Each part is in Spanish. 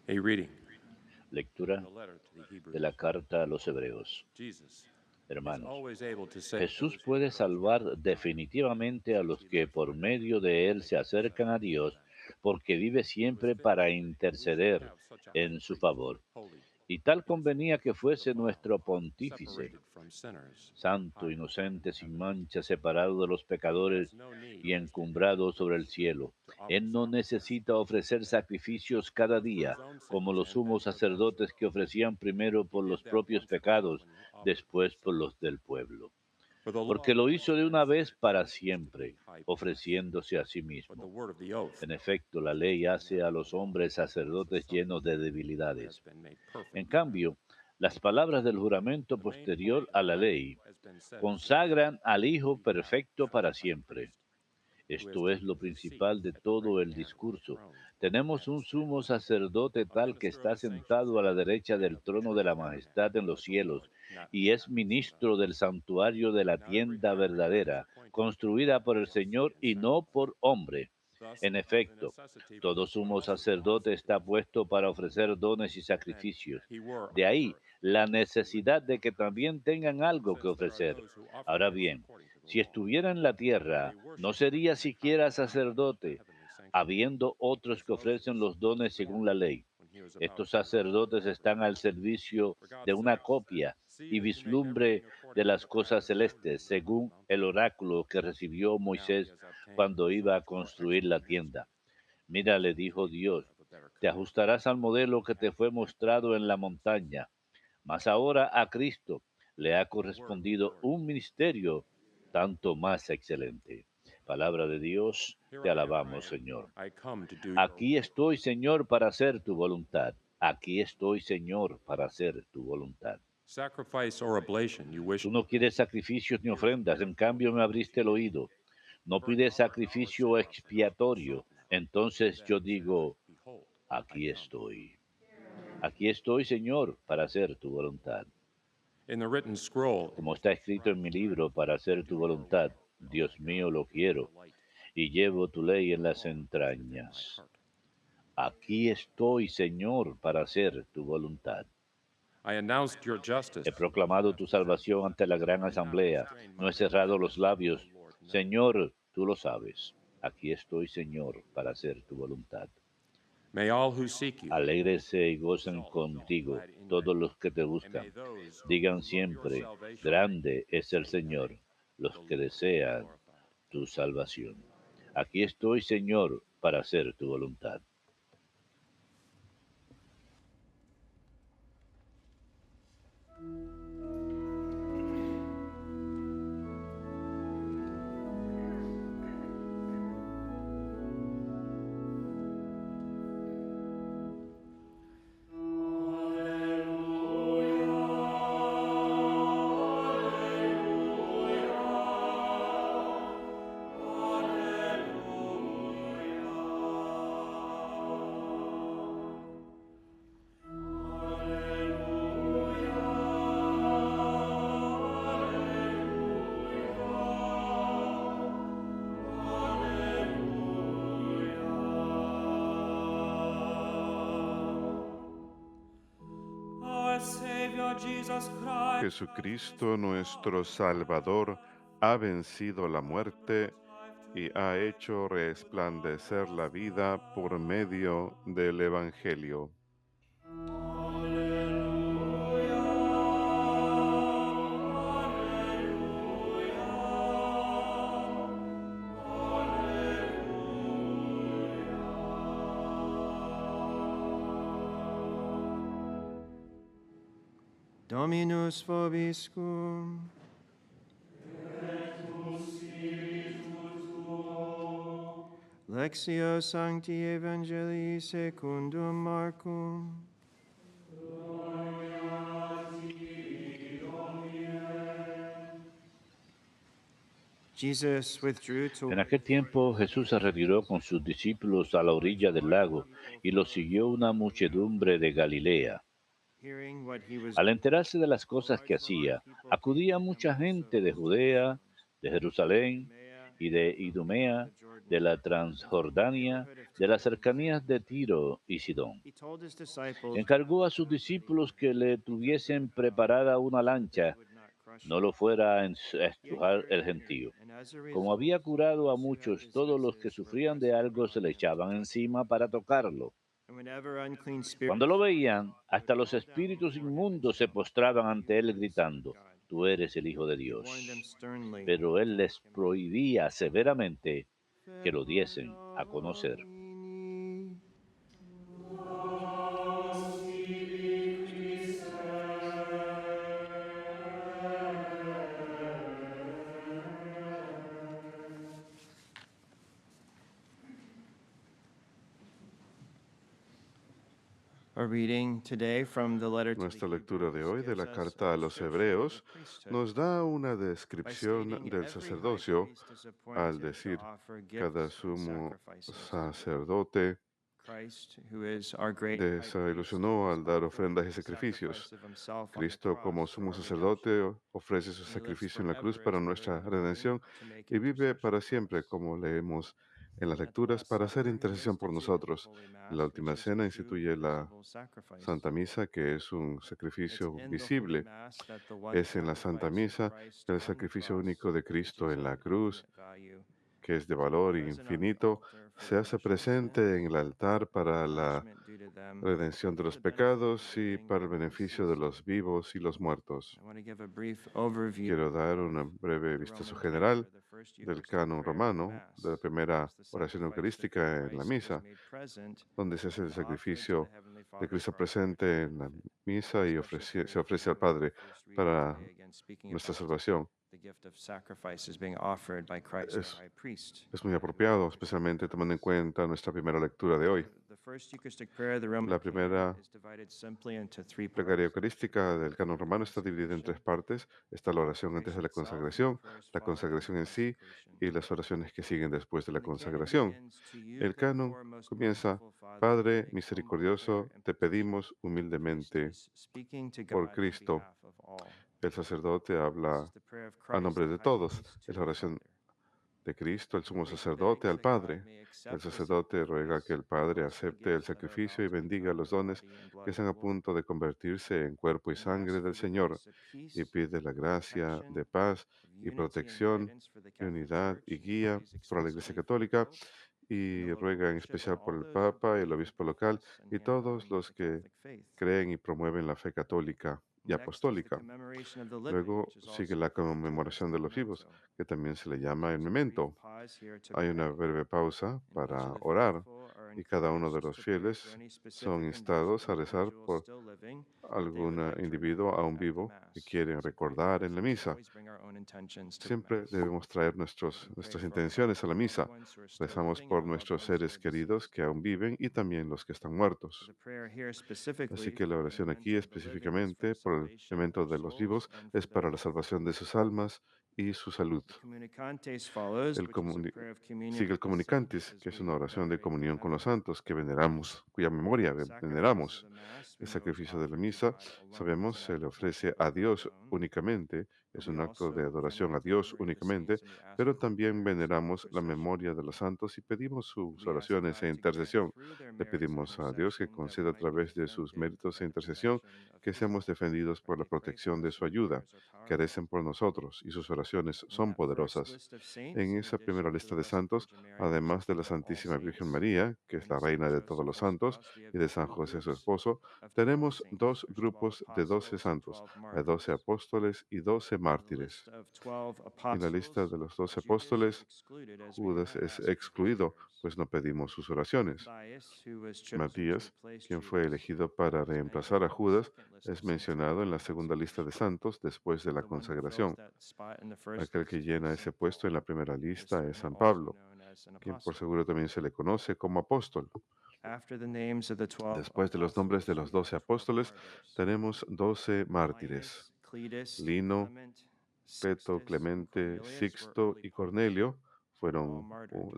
A reading from Lectura the letter to the de la Hebrews. carta a los Hebreos. Jesus is Hermanos, always able to save Jesús those who puede trust salvar definitivamente a because los he que lives por forever medio de Él to se acercan intercede a for Dios, them. porque vive It was siempre fitting para that we should interceder have such a high en su priest, favor. holy, Y tal innocent, convenía que fuese without nuestro guile, pontífice, separated from sinners, santo, high above inocente, in sin heaven. mancha, separado de los He pecadores has no need y encumbrado sobre el cielo. to offer Él no sacrifices, necesita ofrecer sacrificios cada both for día, his own como sins los and sumos those of those who sacerdotes que believe. ofrecían primero He por did los that propios once for all pecados, when he offered después por himself. los del pueblo. For the law Porque of lo hizo de una Moses vez para used to siempre, be high priests, ofreciéndose a sí but the mismo. word of the oath, En efecto, la which is ley the hace a ineffable los law, hombres is the sacerdotes Son llenos de who has debilidades. been made En perfect forever. cambio, las palabras del juramento The main posterior point of a the la letter ley has been said as this: consagran al Hijo we have perfecto such para a high siempre. priest who has Esto es lo taken his seat principal de at the right todo el hand of the discurso. throne of Tenemos un majesty, sumo sacerdote a tal que minister of está the sanctuary sentado a la derecha and del of the trono de true la majestad tabernacle, en los as the Lord, cielos, not y es man, said of ministro it. del santuario de la Not every tienda high priest is verdadera, appointed construida por el for Señor y sin no por sacrifice. hombre. Thus, En the efecto, necessity for todo this one sumo also belongs sacerdote to está Christ. puesto para ofrecer dones y If then sacrificios. he were De on ahí earth, la he would necesidad need de no que priest, también tengan algo que since there are ofrecer. those who offer Ahora gifts bien, according to the si law, estuviera en la and they tierra, no worship sería in the siquiera tabernacle, the sacerdote, heavenly sanctuary, habiendo otros as que ofrecen Moses los dones did según la ley. when he was about Estos to sacerdotes offer están al himself. servicio For God de una says, copia "See y that you make everything vislumbre de according to las the cosas pattern shown you celestes, on the según Mount of el Sinai." oráculo que recibió Now he Moisés has obtained cuando so iba a much more construir la excellent tienda. ministry, Mira, le who is dijo mediator Dios, of a better te covenant, ajustarás al modelo que having te fue perfected the mostrado en la sacrifice. montaña. Mas ahora a Cristo le ha The word of the correspondido Lord. un ministerio tanto más excelente. Palabra de Dios, Here te I am, alabamos, Señor. I come to do your Aquí will. estoy, Señor, para hacer tu voluntad. Aquí estoy, Señor, para hacer tu voluntad. Sacrifice or oblation you wish Tú no not. quieres sacrificios ni Here is a ofrendas, mere en cambio me abriste el propitiation, oído. a No burnt pides offering for sin sacrificio offering, and expiatorio. sought not. Entonces yo Then said I, digo, behold, I aquí come. estoy. Aquí estoy, Señor, para hacer tu voluntad. In the written scroll Como is está escrito en inscribed, mi libro, para "To hacer tu do your voluntad. will, O my Dios mío, God, lo is my quiero, delight, y llevo tu ley your en las law is within my entrañas. heart." Aquí estoy, Señor, para hacer tu voluntad. I announced your justice He proclamado tu after the Sabbath. salvación ante la gran I have not asamblea. restrained No my he lips. cerrado los O labios. Lord, no. Señor, tú lo sabes. Aquí estoy, Señor, para hacer tu voluntad. May all who seek you Alégrese y gocen exalt and be contigo glad in you. todos los que te And may buscan. those Digan who love your siempre, salvation grande es el say, Señor. Los "The que Lord be desean glorified." tu salvación. Aquí estoy, Señor, para hacer tu voluntad. Jesucristo nuestro Salvador ha vencido la muerte y ha hecho resplandecer la vida por medio del Evangelio. Dominus vobiscum. Lectio Sancti Evangelii secundum Marcum. Jesus withdrew to En aquel tiempo Jesús se retiró con sus discípulos a la orilla del lago y lo siguió una muchedumbre de Galilea. hearing what he was Al doing. enterarse de las A cosas que large number of hacía, people came to acudía him mucha also gente de from Judea, Jerusalem, de from Jerusalén Judea y de Idumea, de la Transjordania, de las cercanías de Tiro y Sidón. He told his disciples Encargó a sus discípulos que le tuviesen preparada una lancha, no lo fuera a estrujar el gentío. Como había curado a muchos, todos los que sufrían de algo se le echaban encima para tocarlo. Cuando lo veían, hasta los espíritus inmundos se postraban ante él gritando, «Tú eres el Hijo de Dios». Pero él les prohibía severamente que lo diesen a conocer. Nuestra lectura de hoy de la carta a los Hebreos nos da una descripción del sacerdocio al decir cada sumo sacerdote desilusionó al dar ofrendas y sacrificios. Cristo, como sumo sacerdote, ofrece su sacrificio en la cruz para nuestra redención y vive para siempre, como leemos en las lecturas, para hacer intercesión por nosotros. La última cena instituye la Santa Misa, que es un sacrificio visible. Es en la Santa Misa el sacrificio único de Cristo en la cruz, que es de valor infinito, se hace presente en el altar para la redención de los pecados y para el beneficio de los vivos y los muertos. Quiero dar una breve vistazo general del canon romano, de la primera oración eucarística en la misa, donde se hace el sacrificio de Cristo presente en la misa y se ofrece al Padre para nuestra salvación. Es muy apropiado, especialmente tomando en cuenta nuestra primera lectura de hoy. La primera plegaria eucarística del canon romano está dividida en tres partes. Está la oración antes de la consagración en sí y las oraciones que siguen después de la consagración. El canon comienza, Padre misericordioso, te pedimos humildemente por Cristo. El sacerdote habla a nombre de todos. Es la oración de Cristo, el sumo sacerdote, al Padre. El sacerdote ruega que el Padre acepte el sacrificio y bendiga los dones que están a punto de convertirse en cuerpo y sangre del Señor, y pide la gracia de paz y protección, y unidad y guía para la Iglesia Católica, y ruega en especial por el Papa, el obispo local y todos los que creen y promueven la fe católica y apostólica. Luego sigue la conmemoración de los vivos, que también se le llama el memento. Hay una breve pausa para orar y cada uno de los fieles son instados a rezar por algún individuo aún vivo que quieren recordar en la misa. Siempre debemos traer nuestras intenciones a la misa. Rezamos por nuestros seres queridos que aún viven y también los que están muertos. Así que la oración aquí específicamente por el memento de los vivos es para la salvación de sus almas y su salud. Sigue el comunicantes, que es una oración de comunión con los santos que veneramos, cuya memoria veneramos. El sacrificio de la misa, sabemos, se le ofrece a Dios únicamente, es un acto de adoración a Dios únicamente, pero también veneramos la memoria de los santos y pedimos sus oraciones e intercesión. Le pedimos a Dios que conceda a través de sus méritos e intercesión que seamos defendidos por la protección de su ayuda, que recen por nosotros y sus oraciones son poderosas. En esa primera lista de santos, además de la Santísima Virgen María, que es la reina de todos los santos, y de San José su esposo, tenemos dos grupos de 12 santos, hay 12 apóstoles y 12 mártires. En la lista de los 12 apóstoles, Judas es excluido, pues no pedimos sus oraciones. Matías, quien fue elegido para reemplazar a Judas, es mencionado en la segunda lista de santos después de la consagración. Aquel que llena ese puesto en la primera lista es San Pablo, quien por seguro también se le conoce como apóstol. Después de los nombres de los 12 apóstoles, tenemos 12 mártires: Lino, Peto, Clemente, Sixto y Cornelio fueron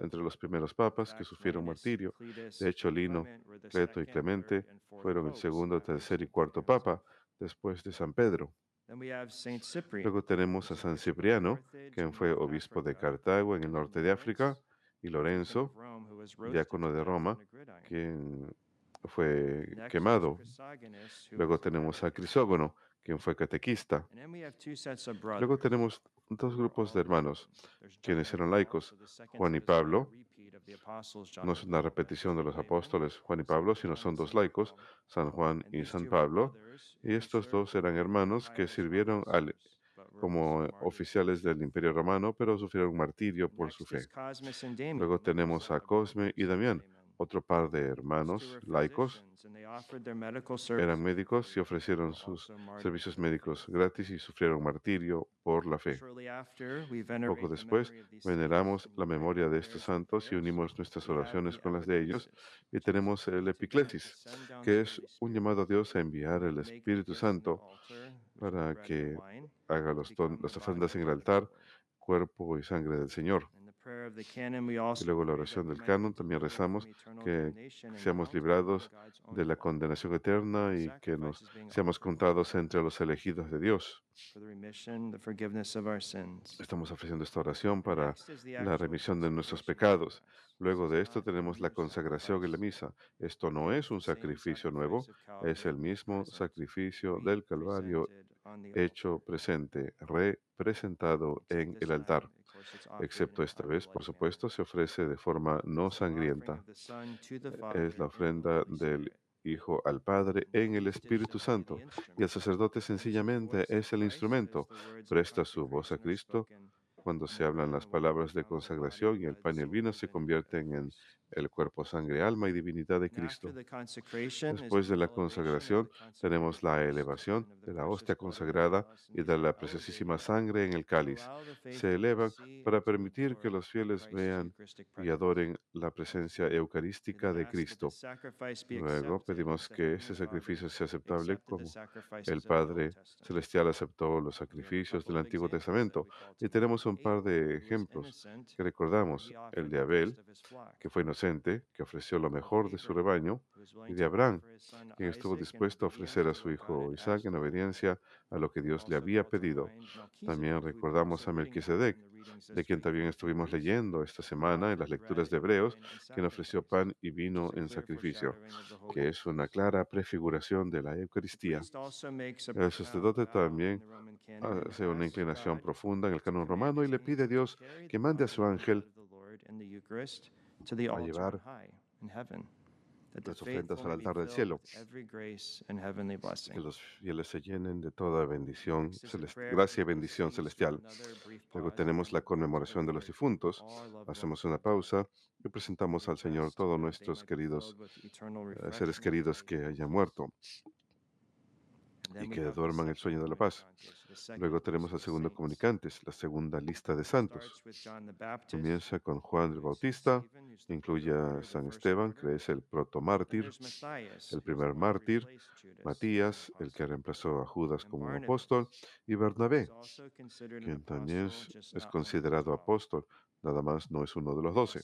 entre los primeros papas que sufrieron martirio. De hecho, Lino, Peto y Clemente fueron el segundo, tercer y cuarto papa después de San Pedro. Luego tenemos a San Cipriano, quien fue obispo de Cartago en el norte de África, y Lorenzo, diácono de Roma, quien fue quemado. Luego tenemos a Crisógono, quien fue catequista. Luego tenemos dos grupos de hermanos, quienes eran laicos, Juan y Pablo. No es una repetición de los apóstoles Juan y Pablo, sino son dos laicos, San Juan y San Pablo. Y estos dos eran hermanos que sirvieron como oficiales del Imperio Romano, pero sufrieron martirio por su fe. Luego tenemos a Cosme y Damián, otro par de hermanos laicos. Eran médicos y ofrecieron sus servicios médicos gratis y sufrieron martirio por la fe. Poco después, veneramos la memoria de estos santos y unimos nuestras oraciones con las de ellos, y tenemos el Epiclesis, que es un llamado a Dios a enviar el Espíritu Santo para que haga las ofrendas en el altar, cuerpo y sangre del Señor. Y luego la oración del canon también rezamos que seamos librados de la condenación eterna y que nos seamos contados entre los elegidos de Dios. Estamos ofreciendo esta oración para la remisión de nuestros pecados. Luego de esto tenemos la consagración y la misa. Esto no es un sacrificio nuevo, es el mismo sacrificio del Calvario hecho presente, representado en el altar. Excepto esta vez, por supuesto, se ofrece de forma no sangrienta. Es la ofrenda del Hijo al Padre en el Espíritu Santo, y el sacerdote sencillamente es el instrumento. Presta su voz a Cristo cuando se hablan las palabras de consagración, y el pan y el vino se convierten en el cuerpo, sangre, alma y divinidad de Cristo. Después de la consagración, tenemos la elevación de la hostia consagrada y de la preciosísima sangre en el cáliz. Se elevan para permitir que los fieles vean y adoren la presencia eucarística de Cristo. Luego pedimos que este sacrificio sea aceptable como el Padre Celestial aceptó los sacrificios del Antiguo Testamento. Y tenemos un par de ejemplos que recordamos: el de Abel, que fue inocente, que ofreció lo mejor de su rebaño, y de Abraham, quien estuvo dispuesto a ofrecer a su hijo Isaac en obediencia a lo que Dios le había pedido. También recordamos a Melquisedec, de quien también estuvimos leyendo esta semana en las lecturas de Hebreos, quien ofreció pan y vino en sacrificio, que es una clara prefiguración de la Eucaristía. El sacerdote también hace una inclinación profunda en el canon romano y le pide a Dios que mande a su ángel a llevar las ofrendas al altar del cielo, que los fieles se llenen de toda bendición, gracia y bendición celestial. Luego tenemos la conmemoración de los difuntos. Hacemos una pausa y presentamos al Señor todos nuestros queridos seres queridos que hayan muerto y que duerman el sueño de la paz. Luego tenemos al segundo comunicantes, la segunda lista de santos. Comienza con Juan el Bautista, incluye a San Esteban, que es el protomártir, el primer mártir, Matías, el que reemplazó a Judas como apóstol, y Bernabé, quien también es considerado apóstol, nada más no es uno de los 12.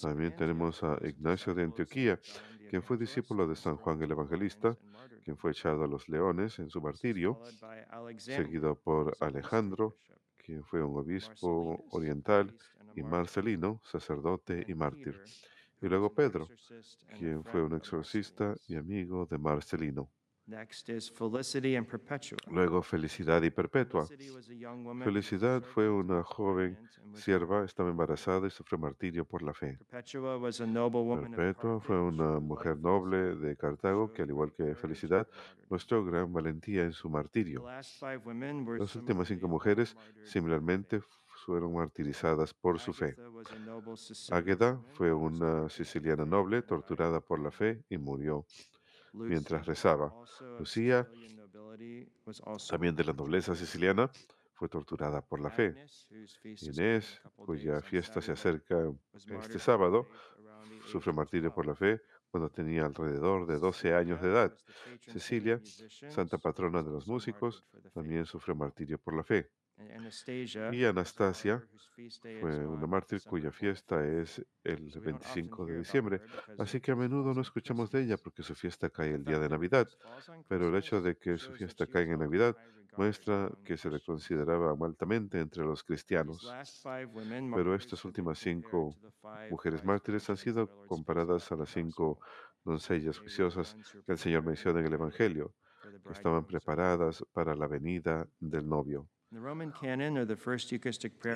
También tenemos a Ignacio de Antioquía, quien fue discípulo de San Juan el Evangelista, quien fue echado a los leones en su martirio, seguido por Alejandro, quien fue un obispo oriental, y Marcelino, sacerdote y mártir. Y luego Pedro, quien fue un exorcista y amigo de Marcelino. Luego Felicidad y Perpetua. Felicidad fue una joven sierva, estaba embarazada y sufrió martirio por la fe. Perpetua fue una mujer noble de Cartago que, al igual que Felicidad, mostró gran valentía en su martirio. Las últimas 5 mujeres similarmente fueron martirizadas por su fe. Águeda fue una siciliana noble torturada por la fe y murió mientras rezaba. Lucía, también de la nobleza siciliana, fue torturada por la fe. Inés, cuya fiesta se acerca este sábado, sufre martirio por la fe cuando tenía alrededor de 12 años de edad. Cecilia, santa patrona de los músicos, también sufrió martirio por la fe. Y Anastasia fue una mártir cuya fiesta es el 25 de diciembre, así que a menudo no escuchamos de ella porque su fiesta cae el día de Navidad, pero el hecho de que su fiesta caiga en Navidad muestra que se le consideraba altamente entre los cristianos. Pero estas últimas 5 mujeres mártires han sido comparadas a las 5 doncellas juiciosas que el Señor menciona en el Evangelio, que estaban preparadas para la venida del novio. En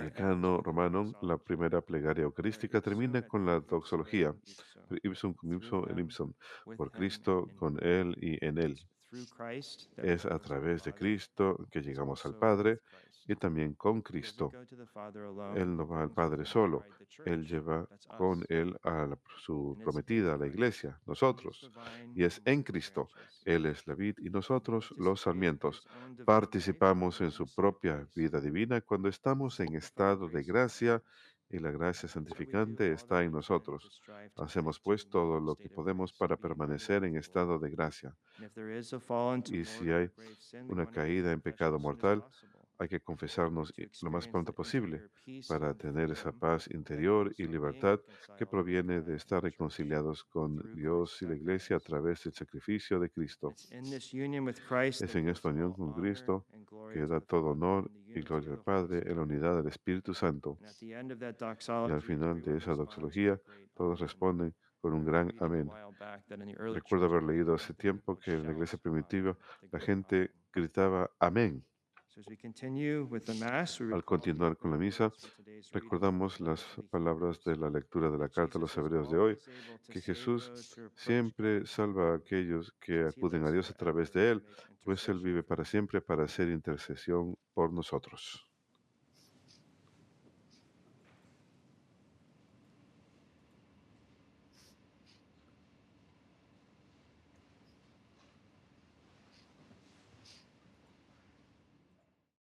el canon romano, la primera plegaria eucarística termina con la doxología, per ipsum cum ipsum en ipsum, por Cristo, con Él y en Él. Es a través de Cristo que llegamos al Padre y también con Cristo. Él no va al Padre solo, Él lleva con Él a su prometida, la iglesia, nosotros. Y es en Cristo. Él es la vid y nosotros los sarmientos. Participamos en su propia vida divina cuando estamos en estado de gracia y la gracia santificante está en nosotros. Hacemos pues todo lo que podemos para permanecer en estado de gracia. Y si hay una caída en pecado mortal, hay que confesarnos lo más pronto posible para tener esa paz interior y libertad que proviene de estar reconciliados con Dios y la Iglesia a través del sacrificio de Cristo. Es en esta unión con Cristo que da todo honor y gloria al Padre en la unidad del Espíritu Santo. Y al final de esa doxología, todos responden con un gran amén. Recuerdo haber leído hace tiempo que en la iglesia primitiva la gente gritaba amén. Al continuar con la misa, recordamos las palabras de la lectura de la carta a los Hebreos de hoy, que Jesús siempre salva a aquellos que acuden a Dios a través de Él, pues Él vive para siempre para hacer intercesión por nosotros.